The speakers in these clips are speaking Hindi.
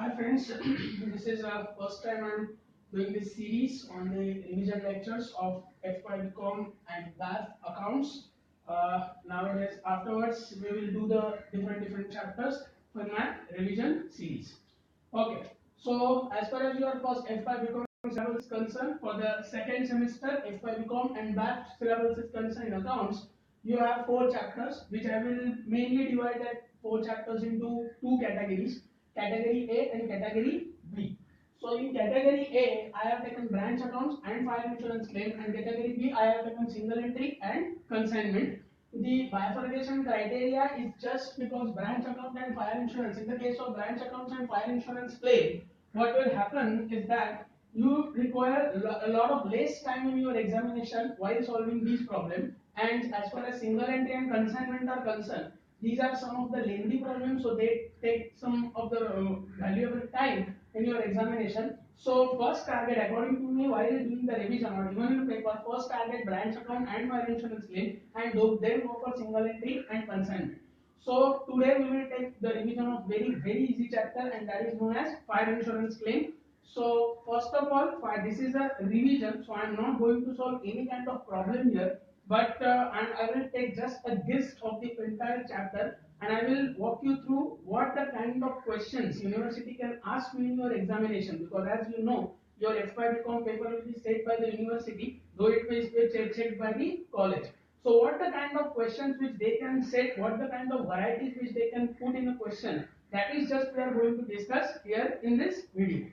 Hi friends, this is first time I'm doing this series on the revision lectures of FY Bcom and BAF accounts. Nowadays, afterwards, we will do the different chapters for my revision series. Okay, so as far as your first FY Bcom syllabus is concerned, for the second semester FY Bcom and BAF syllabus is concerned in accounts, you have four chapters, which I will mainly divide that four chapters into two categories. Category A and category B. So in category A, I have taken branch accounts and fire insurance claim, and category B, I have taken single entry and consignment. The bifurcation criteria is just because branch account and fire insurance. In the case of branch accounts and fire insurance claim, what will happen is that you require a lot of less time in your examination while solving these problems. And as far as single entry and consignment are concerned, these are some of the lengthy problems, so they take some of the valuable time in your examination. So first target, according to me, while doing the revision or even in the paper, first target branch account and fire insurance claim, and then go for single entry and consignment. So today we will take the revision of very easy chapter, and that is known as fire insurance claim. So first of all, this is a revision, so I am not going to solve any kind of problem here, but and I will take just a gist of the entire chapter, and I will walk you through what the kind of questions university can ask you in your examination, because as you know, your FY Bcom paper will be set by the university, though it will be checked by the college. So what the kind of questions which they can set, what the kind of varieties which they can put in a question, that is just we are going to discuss here in this video.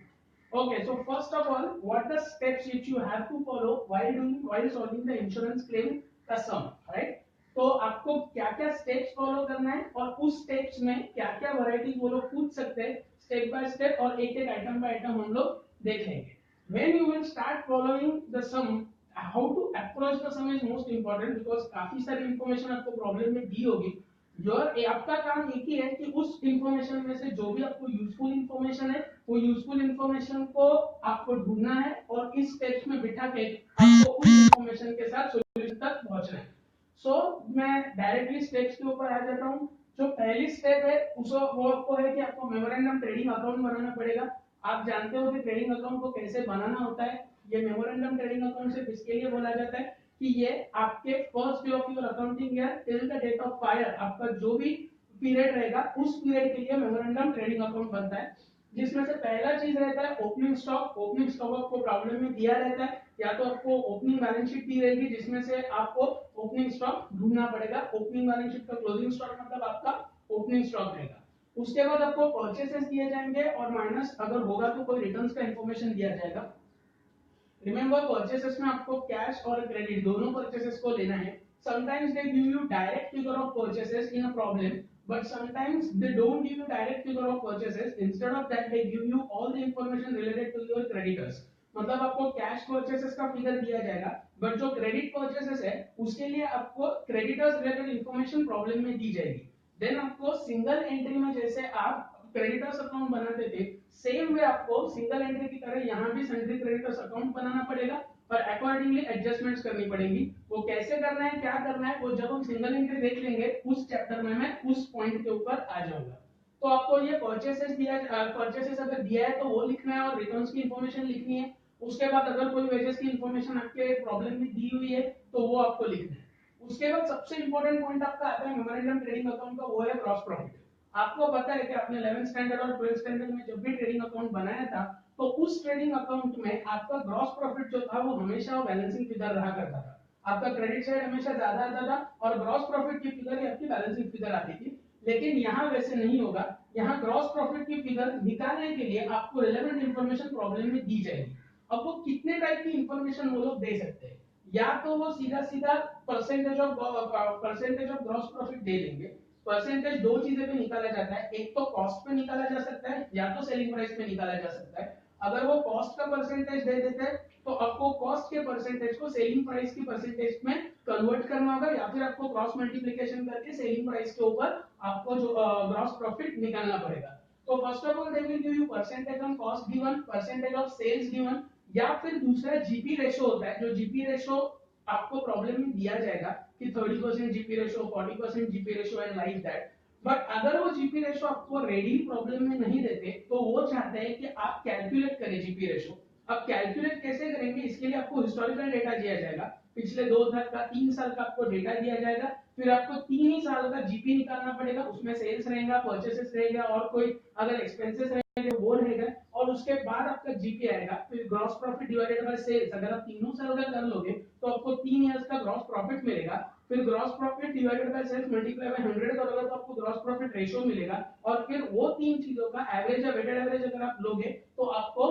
Okay, so first of all, what the steps which you have to follow while solving the insurance claim का sum, right? तो आपको क्या क्या स्टेप्स फॉलो करना है और उस स्टेप्स में क्या क्या वैरायटी वो लोग पूछ सकते हैं स्टेप बाय स्टेप, और एक एक आइटम बाय आइटम हम लोग देखेंगे. When you will start following the sum, how to approach the sum is most important, because काफी सारी इंफॉर्मेशन आपको प्रॉब्लम में दी होगी. आपका काम एक ही है कि उस इंफॉर्मेशन में से जो भी आपको यूजफुल इंफॉर्मेशन है, वो यूजफुल इंफॉर्मेशन को आपको ढूंढना है और इस स्टेप्स में बिठा के आपको उस इंफॉर्मेशन के साथ सॉल्यूशन तक पहुंचना है. सो मैं डायरेक्टली स्टेप्स के ऊपर आ जाता हूँ. जो पहली स्टेप है वो आपको है कि आपको मेमोरेंडम ट्रेडिंग अकाउंट बनाना पड़ेगा. आप जानते हो कि ट्रेडिंग अकाउंट को कैसे बनाना होता है. ये मेमोरेंडम ट्रेडिंग अकाउंट सिर्फ इसके लिए बोला जाता है कि ये आपके first day of your accounting year till the date of fire, आपका जो भी पीरियड रहेगा उस पीरियड के लिए मेमोरेंडम ट्रेडिंग अकाउंट बनता है, जिसमें से पहला चीज रहता है ओपनिंग स्टॉक. ओपनिंग स्टॉक आपको प्रॉब्लम में दिया रहता है, या तो आपको ओपनिंग बैलेंस शीट दी रहेगी जिसमें से आपको ओपनिंग स्टॉक ढूंढना पड़ेगा. ओपनिंग बैलेंस शीट का क्लोजिंग स्टॉक मतलब आपका ओपनिंग स्टॉक रहेगा. उसके बाद आपको परचेसेस दिए जाएंगे और माइनस अगर होगा तो कोई रिटर्न्स का इंफॉर्मेशन दिया जाएगा. रिमेंबर परचेसेस में आपको कैश और क्रेडिट दोनों परचेसेस को लेना है. Sometimes they give you direct figure of purchases in a problem, but sometimes they don't give you direct figure of purchases. Instead of that, they give you all the information related to your creditors. मतलब आपको कैश परचेसेस का फिगर दिया जाएगा, बट जो क्रेडिट परचेसेस है उसके लिए आपको क्रेडिटर्स रिलेटेड इंफॉर्मेशन प्रॉब्लम में दी जाएगी. देन आपको सिंगल एंट्री में जैसे आप क्रेडिटर्स अकाउंट बनाते थे, सेम वे आपको सिंगल एंट्री की तरह यहाँ भी सन्ड्री क्रेडिटर्स अकाउंट बनाना पड़ेगा, पर अकॉर्डिंगली एडजस्टमेंट्स करनी पड़ेंगी. वो कैसे करना है, क्या करना है, वो जब हम सिंगल एंट्री देख लेंगे उस चैप्टर में मैं उस पॉइंट के ऊपर आ जाऊंगा. तो आपको ये परचेसेस अगर दिया है तो वो लिखना है और रिटर्न्स की इंफॉर्मेशन लिखनी है. उसके बाद अगर कोई वेजेस की इंफॉर्मेशन आपके प्रॉब्लम में दी हुई है तो वो आपको लिखना है. उसके बाद सबसे इंपॉर्टेंट पॉइंट आपका आता है मेमोरेंडम ट्रेडिंग अकाउंट का, वो है ग्रॉस प्रॉफिट. आपको पता है कि आपने 11th स्टैंडर्ड और 12th स्टैंडर्ड में जब भी ट्रेडिंग अकाउंट बनाया था, तो उस ट्रेडिंग अकाउंट में आपका ग्रॉस प्रॉफिट जो था वो हमेशा बैलेंसिंग फिगर रहा करता था. आपका क्रेडिट साइड हमेशा ज्यादा आता था और ग्रॉस प्रॉफिट की फिगर ही आपकी बैलेंसिंग फिगर आती थी. लेकिन यहाँ वैसे नहीं होगा. यहाँ ग्रॉस प्रॉफिट की फिगर निकालने के लिए आपको रिलेवेंट इंफॉर्मेशन प्रॉब्लम में दी जाएगी. अब वो कितने टाइप की इंफॉर्मेशन वो लोग दे सकते हैं, या तो वो सीधा परसेंटेज ऑफ ग्रॉस प्रॉफिट दे देंगे. परसेंटेज दो चीजें पे निकाला जाता है, एक तो कॉस्ट पे निकाला जा सकता है या तो सेलिंग प्राइस पे निकाला जा सकता है. अगर वो कॉस्ट का परसेंटेज दे देते हैं तो आपको कॉस्ट के परसेंटेज को सेलिंग प्राइस की परसेंटेज में कन्वर्ट करना होगा, या फिर आपको क्रॉस मल्टीप्लिकेशन करके सेलिंग प्राइस के ऊपर आपको जो ग्रॉस प्रॉफिट निकालना पड़ेगा. तो first of all they will give you percentage on cost given, percentage of sales given, या फिर दूसरा जीपी रेशो होता है. जो जीपी रेशो आपको प्रॉब्लम में दिया जाएगा कि 30% GP ratio, 40% GP ratio and like that. But अगर वो जीपी रेशो रेशो आपको रेडी प्रॉब्लम में नहीं देते, तो वो चाहते हैं कि आप कैलकुलेट करें जीपी रेशो। अब कैलकुलेट कैसे करेंगे, इसके लिए आपको हिस्टोरिकल डेटा दिया जाएगा, पिछले 2 साल का 3 साल का आपको डेटा दिया जाएगा, फिर आपको 3 ही साल का जीपी निकालना पड़ेगा, उसमें सेल्स रहेगा, परचेसेस रहेगा, और कोई अगर एक्सपेंसेस रहेंगे वो रहेगा, और उसके बाद आपका जीपी आएगा, फिर gross profit divided by sales. अगर आप तीनों साल का कर लोगे तो आपको 3 इयर्स का ग्रॉस प्रॉफिट मिलेगा, फिर gross profit divided by sales multiply by 100 करोगे तो आपको ग्रॉस प्रॉफिट रेशियो मिलेगा, और फिर वो तीन चीजों का एवरेज या वेटेड एवरेज अगर आप लोगे तो आपको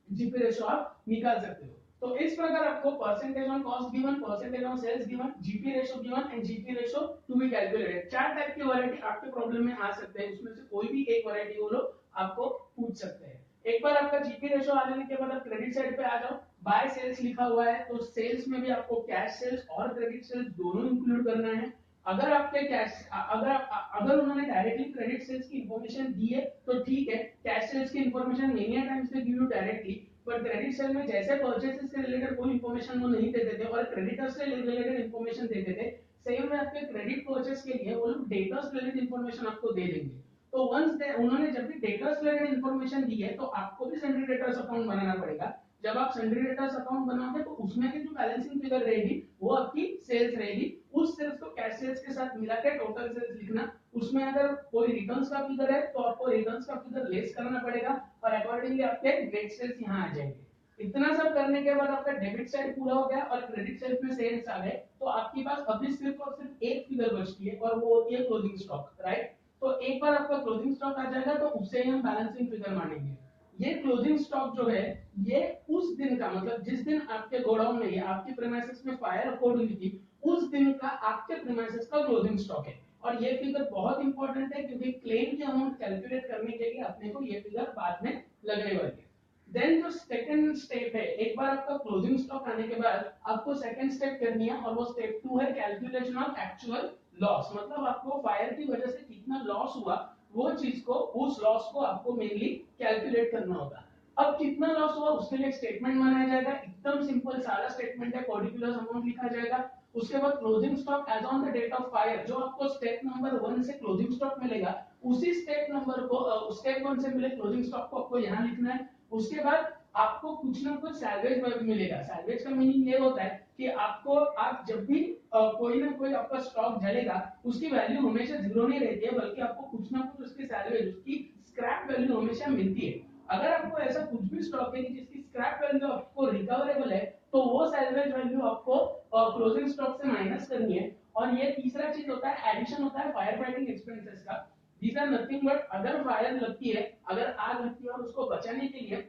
जीपी रेशियो आप निकाल सकते हो। तो इस प्रकार आपको percentage on cost given, percentage on sales given, GP ratio given and GP ratio to be calculated. 4 type की वैरायटी आपके प्रॉब्लम में आ सकते हैं, उसमें से कोई भी एक वैरायटी वो लोग आपको पूछ सकते हैं। एक बार आपका जीपी रेशियो आ जाने के बाद आप क्रेडिट साइड पे आ जाओ, बाय सेल्स लिखा हुआ है, तो सेल्स में भी आपको कैश सेल्स और क्रेडिट सेल्स दोनों इंक्लूड करना है। अगर आपके कैश अगर उन्होंने डायरेक्टली क्रेडिट सेल्स की इंफॉर्मेशन दी है तो ठीक है, कैश सेल्स की information many times they give you directly, पर क्रेडिट सेल में जैसे परचेसेस से रिलेटेड कोई इंफॉर्मेशन वो नहीं देते थे और क्रेडिटर्स से रिलेटेड इंफॉर्मेशन देते थे, सेम में आपके क्रेडिट परचेस के लिए वो लोग डेटर्स रिलेटेड इंफॉर्मेशन आपको दे देंगे। तो वंस उन्होंने जब भी डेटर्स रिलेटेड इंफॉर्मेशन दी है तो आपको भी सन्ड्री डेटर्स अकाउंट बनाना पड़ेगा। जब आप सन्ड्री डेटर्स अकाउंट बनाओगे तो उसमें की जो बैलेंसिंग फिगर रहेगी वो आपकी सेल्स रहेगी, उस सेल्स को कैश सेल्स के साथ मिला के टोटल सेल्स लिखना, उसमें अगर कोई रिटर्न्स का फिगर है तो आपको रिटर्न्स का फिगर लेस करना पड़ेगा और अकॉर्डिंगली आपके नेट सेल्स यहाँ आ जाएंगे। इतना सब करने के बाद आपका डेबिट साइड पूरा हो गया और क्रेडिट साइड में सेल्स आ गए, तो आपके पास अभी सिर्फ और सिर्फ एक फिगर बचती है और वो होती है क्लोजिंग स्टॉक, राइट। तो एक बार आपका क्लोजिंग स्टॉक आ जाएगा तो उससे हम बैलेंसिंग फिगर मानेंगे। ये क्लोजिंग स्टॉक जो है ये उस दिन का, मतलब जिस दिन आपके गोडाउन में या आपके प्रीमाइसेस में फायर अफोर्ड हुई थी उस दिन का आपके प्रीमाइसेस का क्लोजिंग स्टॉक है। और ये फिगर बहुत इंपॉर्टेंट है क्योंकि क्लेम की अमाउंट कैलकुलेट करने के लिए अपने को ये फिगर बाद में लगने वाली है। देन जो सेकंड स्टेप है, एक बार आपका क्लोजिंग स्टॉक आने के बाद आपको सेकंड स्टेप करनी है और वो स्टेप 2 है कैलकुलेशन ऑफ एक्चुअल लॉस, मतलब आपको फायर की वजह से कितना लॉस हुआ वो चीज को, उस लॉस को आपको मेनली कैलकुलेट करना होगा। अब कितना लॉस हुआ उसके लिए एक स्टेटमेंट बनाया जाएगा, एकदम सिंपल सारा स्टेटमेंट है, पर्टिकुलर अमाउंट लिखा जाएगा। उसके बाद closing stock as on the date of fire, जो आपको स्टेप नंबर 1 से क्लोजिंग स्टॉक मिलेगा उसी स्टेप नंबर को स्टेप 1 से मिले क्लोजिंग स्टॉक को आपको यहाँ लिखना है। उसके बाद आपको कुछ ना कुछ सैल्वेज मिलेगा। सैल्वेज का मीनिंग ये होता है कि आपको, आप जब भी कोई ना कोई आपका स्टॉक जलेगा उसकी वैल्यू हमेशा जीरो नहीं रहती है, बल्कि आपको कुछ ना कुछ उसकी सैल्वेज, उसकी स्क्रैप वैल्यू हमेशा मिलती है। अगर आपको ऐसा कुछ भी स्टॉक है जिसकी स्क्रैप वैल्यू आपको रिकवरेबल है तो वो सैल्वेज वैल्यू आपको क्लोजिंग स्टॉक से माइनस करनी है। और ये तीसरा चीज होता है, एडिशन होता है फायर फाइटिंग एक्सपेंसेस का। दीज आर नथिंग बट, अगर फायर लगती है, अगर आग लगती है और उसको बचाने के लिए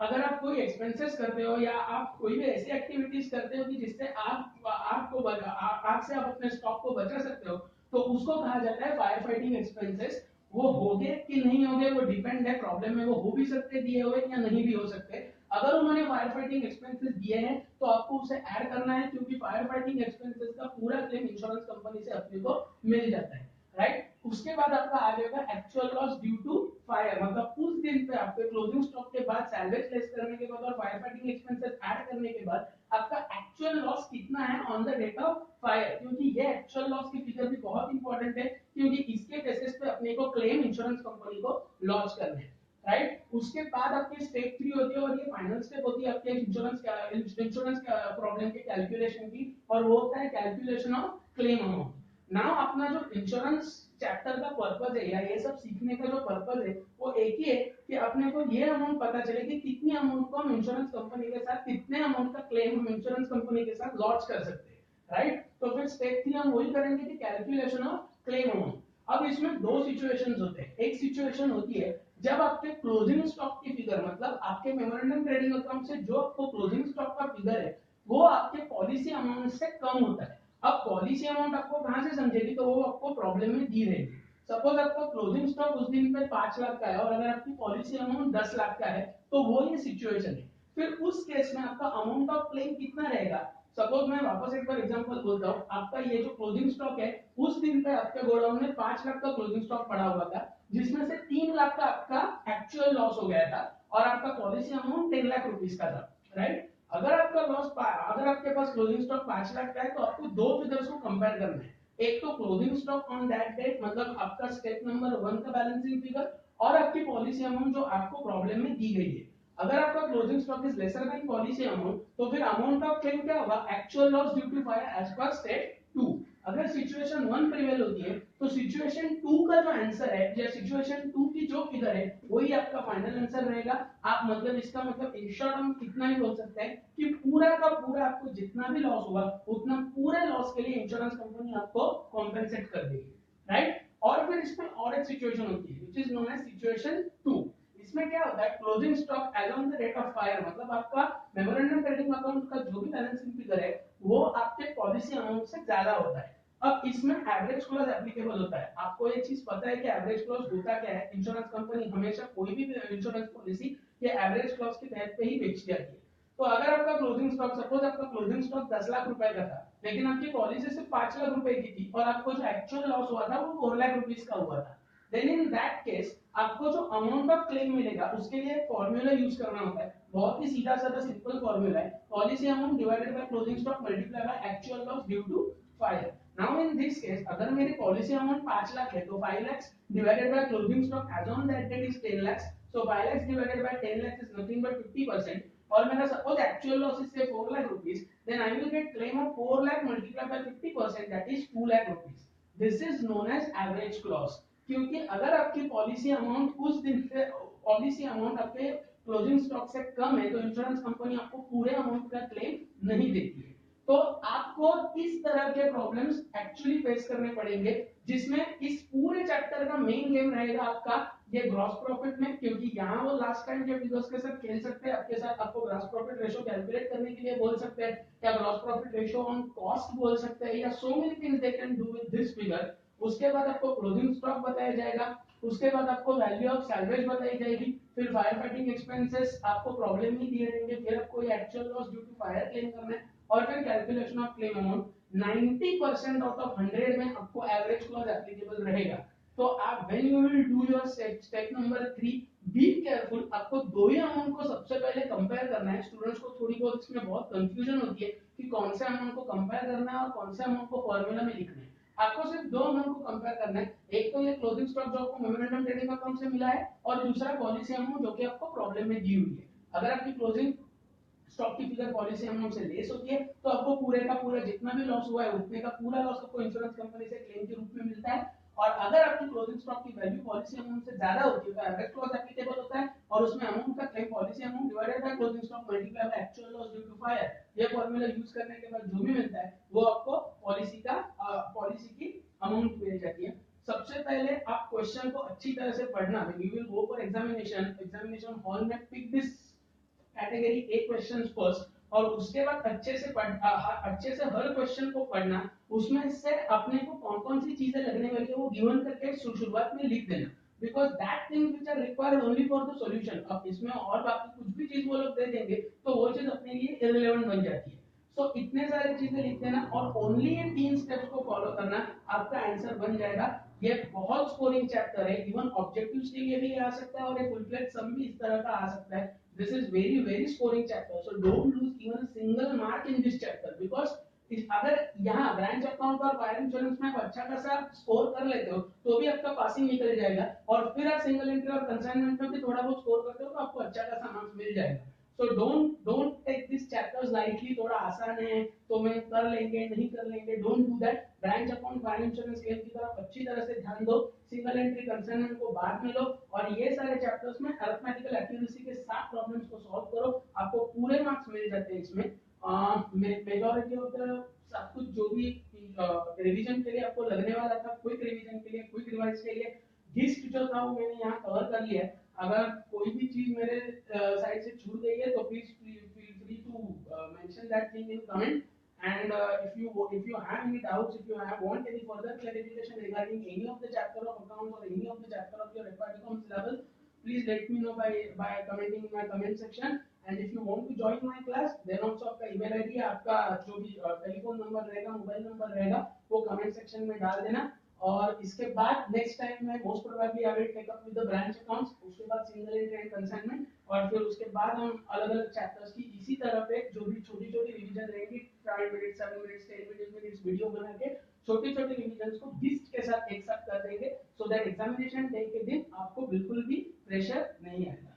अगर आप कोई एक्सपेंसेस करते हो या आप कोई भी ऐसी एक्टिविटीज करते हो कि जिससे आग से आप अपने स्टॉक को बचा सकते हो, तो उसको कहा जाता है फायर फाइटिंग एक्सपेंसेस। वो होगे कि नहीं होगे वो डिपेंड है, प्रॉब्लम में वो हो भी सकते दिए हुए या नहीं भी हो सकते। अगर उन्होंने फायर फाइटिंग एक्सपेंसेस दिए हैं तो आपको उसे ऐड करना है, क्योंकि फायर फाइटिंग एक्सपेंसेस का पूरा क्लेम इंश्योरेंस कंपनी से अपने को मिल जाता है, राइट। उसके बाद आपका आ जाएगा actual loss due to fire, मतलब उस दिन पे आपके क्लोजिंग स्टॉक के बाद सैल्वेज लेस करने के बाद और फायर फाइटिंग एक्सपेंसेस ऐड करने के बाद आपका एक्चुअल लॉस कितना है on the date of fire, क्योंकि ये एक्चुअल लॉस की फिगर भी बहुत इंपॉर्टेंट है, क्योंकि इसके बेसिस पे अपने को क्लेम इंश्योरेंस कंपनी को लॉन्च करना है, राइट। उसके बाद आपकी स्टेप 3 होती है और ये फाइनल स्टेप होती है आपके इंश्योरेंस प्रॉब्लम के कैलकुलेशन की, और वो होता है calculation of claim amount. Now अपना जो इंश्योरेंस चैप्टर का पर्पस है या ये सब सीखने का जो पर्पस है वो एक ही है कि अपने को ये अमाउंट पता चले कि कितनी अमाउंट को हम इंश्योरेंस कंपनी के साथ, कितने अमाउंट का क्लेम हम इंश्योरेंस कंपनी के साथ लॉन्च कर सकते हैं, राइट। तो फिर स्टेप 3 हम वही करेंगे कि कैलकुलेशन ऑफ क्लेम अमाउंट। अब इसमें दो सिचुएशंस होते हैं। एक सिचुएशन होती है जब आपके क्लोजिंग स्टॉक की फिगर, मतलब आपके मेमोरेंडम ट्रेडिंग अकाउंट से जो आपको क्लोजिंग स्टॉक का फिगर है वो आपके पॉलिसी अमाउंट से कम होता है। अब पॉलिसी अमाउंट आपको कहां से समझेगी, तो वो आपको प्रॉब्लम में दी रहेगी। सपोज आपका क्लोजिंग स्टॉक उस दिन पे 5 लाख का है और अगर आपकी पॉलिसी अमाउंट 10 लाख का है तो वो ये सिचुएशन है। फिर उस केस में आपका अमाउंट ऑफ क्लेम कितना रहेगा। सपोज मैं वापस एक बार एग्जांपल बोलता हूं, आपका ये जो क्लोजिंग स्टॉक है उस दिन पे आपके गोडाउन में 5 लाख का क्लोजिंग स्टॉक पड़ा हुआ था, जिसमें से 3 लाख का आपका एक्चुअल लॉस हो गया था और आपका पॉलिसी अमाउंट 10 लाख रुपीस का था, राइट। अगर आपका लॉस, अगर आपके पास क्लोजिंग स्टॉक 5 लाख का है तो आपको दो फिगर्स को कंपेयर करना है। एक तो closing stock on that date, मतलब आपका स्टेप नंबर 1 का बैलेंसिंग फिगर, और आपकी पॉलिसी अमाउंट जो आपको प्रॉब्लम में दी गई है। अगर आपका closing stock is lesser than policy amount, तो फिर अमाउंट ऑफ क्लेम क्या होगा, actual loss due to fire as per step 2। अगर सिचुएशन 1 प्रिवेल होती है तो सिचुएशन 2 का जो आंसर है या सिचुएशन 2 की जो फिगर है वही आपका फाइनल आंसर रहेगा। आप मतलब इसका मतलब इन शॉर्ट हम इतना ही बोल सकते हैं कि पूरा का पूरा आपको जितना भी लॉस होगा उतना पूरे लॉस के लिए इंश्योरेंस कंपनी आपको कॉम्पेंसेट कर देगी, राइट। और फिर इसमें और एक सिचुएशन होती है which is known as situation 2। इसमें क्या होता है, closing stock as on the rate of fire, मतलब आपका मेमोरेंडम ट्रेडिंग अकाउंट का जो भी बैलेंसिंग फिगर है वो आपके पॉलिसी अमाउंट से ज्यादा होता है। अब इसमें एवरेज क्लॉज एप्लीकेबल होता है। आपको ये चीज पता है कि एवरेज क्लॉज होता क्या है, इंश्योरेंस कंपनी हमेशा कोई भी इंश्योरेंस पॉलिसी ये एवरेज क्लॉज के तहत पे ही बेचती जाती है। तो अगर आपका क्लोजिंग स्टॉक, सपोज आपका क्लोजिंग स्टॉक 10 लाख रुपए का था लेकिन आपकी पॉलिसी सिर्फ 5 लाख रुपए की थी और आपको जो एक्चुअल लॉस हुआ था वो 4 लाख रुपीस का हुआ था, देन इन दैट केस आपको जो अमाउंट ऑफ क्लेम मिलेगा उसके लिए एक फॉर्मूला यूज करना होता है। बहुत ही सीधा साधा सिंपल फॉर्मूला है, policy amount divided by closing stock multiply by actual loss due to fire. Now in this case अगर मेरी पॉलिसी अमाउंट 5 लाख है तो 5 lakh divided by closing stock as on that date is 10 lakh, so 5 lakh divided by 10 lakh is nothing but 50%, और मेरा suppose actual loss is say 4 lakh rupees, then I will gate claim of 4 lakh multiply by 50%, that is 2 lakh rupees. This is known as average clause, क्योंकि अगर आपकी पॉलिसी अमाउंट उस दिन से पॉलिसी अमाउंट आपके क्लोजिंग स्टॉक से कम है तो इंश्योरेंस कंपनी आपको पूरे अमाउंट का क्लेम नहीं देती है। तो आपको इस तरह के प्रॉब्लम्स एक्चुअली फेस करने पड़ेंगे, जिसमें इस पूरे चैप्टर का मेन गेम रहेगा आपका ये ग्रॉस प्रॉफिट में, क्योंकि यहाँ वो लास्ट टाइम के फिगर्स के साथ खेल सकते हैं आपके साथ, आपको ग्रॉस प्रॉफिट रेशो कैलकुलेट करने के लिए बोल सकते हैं या gross profit ratio on cost बोल सकते हैं या so many things they can do with this figure. उसके बाद आपको क्लोजिंग स्टॉक बताया जाएगा, उसके बाद आपको वैल्यू ऑफ सैलवेज बताई जाएगी, फिर फायर फाइटिंग एक्सपेंसेस आपको प्रॉब्लम ही दिए रहेंगे, फिर आपको ये actual loss due to fire claim करना है, और फिर calculation of claim amount. 90% out of 100 में आपको एवरेज क्लॉज एप्लीकेबल रहेगा। तो आप when you will do your step number 3, be careful, आपको दो ही अमाउंट को सबसे पहले कंपेयर करना है। स्टूडेंट्स को थोड़ी बहुत इसमें बहुत कंफ्यूजन होती है कि कौन से अमाउंट को कंपेयर करना है और कौन से अमाउंट को फॉर्मूला में लिखना है। आपको सिर्फ दो अमाउंट को कंपेयर करना है, एक तो ये क्लोजिंग स्टॉक जो आपको मेमोरेंडम ट्रेडिंग अकाउंट से मिला है और दूसरा पॉलिसी अमाउंट जो कि आपको प्रॉब्लम में दी हुई है। अगर आपकी क्लोजिंग स्टॉक की फिगर पॉलिसी अमाउंट से लेस होती है तो आपको पूरे का पूरा जितना भी लॉस हुआ है उतने का पूरा लॉस आपको इंश्योरेंस कंपनी से क्लेम के रूप में मिलता है। और अगर आपकी क्लोजिंग स्टॉक की वैल्यू पॉलिसी अमाउंट से ज्यादा होती है तो एवरेज क्लॉज एप्लीकेबल होता है और उसमें अमाउंट का claim policy amount divided by closing stock multiply by actual loss due to fire, ये फॉर्मूला यूज करने के बाद जो भी मिलता है वो आपको पॉलिसी की अमाउंट मिल जाती है। सबसे पहले आप क्वेश्चन को अच्छी तरह से पढ़ना, you will go for examination hall में, pick this category A questions first, और उसके बाद अच्छे से हर क्वेश्चन को पढ़ना, उसमें से अपने को कौन कौन सी चीजें लगने वाली है वो गिवन करके शुरुआत में लिख देना, because that things which are required only for the solution. अब इसमें और बाकी कुछ भी चीज वो लोग दे देंगे तो वो चीज अपने लिए इररिलेवेंट बन जाती है। सो इतने सारे चीजें लिख देना और ओनली ये 3 स्टेप्स को फॉलो करना, आपका आंसर बन जाएगा। ये बहुत स्कोरिंग चैप्टर है, इवन ऑब्जेक्टिव्स के लिए भी आ सकता है और एक फुल फ्लेज सम भी इस तरह का आ सकता है। This is very scoring chapter, so don't lose even a single mark in this chapter because अगर यहाँ ब्रांच अकाउंट और फायर इंश्योरेंस में आप अच्छा खासा स्कोर कर लेते हो तो भी आपका पासिंग निकल जाएगा, और फिर आप सिंगल एंट्री और कंसाइनमेंट में भी थोड़ा बहुत स्कोर करते हो तो आपको अच्छा खासा मार्क्स मिल जाएगा। So don't take this chapters lightly, थोड़ा आसान है तो मैं कर लेंगे नहीं कर लेंगे, don't do that. Branch account fire insurance claim की तरफ अच्छी तरह से ध्यान दो, सिंगल एंट्री कंसाइनमेंट को बाद में लो, और ये सारे चैप्टर्स में अरिथमेटिकल एक्यूरेसी के साथ प्रॉब्लम्स को सॉल्व करो, आपको पूरे मार्क्स मिल जाते हैं इसमें। मेजॉरिटी ऑफ द सब कुछ जो भी रिवीजन के लिए आपको लगने वाला था, क्विक रिवीजन के लिए, क्विक रिवाइज के लिए जिस जो था वो मैंने यहाँ कवर कर लिया है। अगर कोई भी चीज मेरे साइड से छूट गई है तो please feel free to mention that thing in comment, and if you have any doubts, if you want any further clarification regarding any of the chapter of accounts or any of the chapter of your Bcom syllabus, please let me know by commenting in my comment section. And if you want to join my class, then also आपका email ID, आपका जो भी टेलीफोन नंबर रहेगा, मोबाइल नंबर रहेगा, वो कमेंट सेक्शन में डाल देना। और इसके बाद नेक्स्ट टाइम मैं most probably I will take up with the branch accounts, उसके बाद सिंगल एंट्री एंड कंसाइनमेंट, और फिर उसके बाद हम अलग अलग चैप्टर्स की इसी तरह पे जो भी छोटी छोटी रिवीजन रहेंगी 5 मिनट 7 मिनट 10 मिनट वीडियो बना के छोटे छोटे रिविजन को लिस्ट के साथ एक साथ कर देंगे, सो दैट एग्जामिनेशन डे के दिन आपको बिल्कुल भी प्रेशर नहीं आएगा।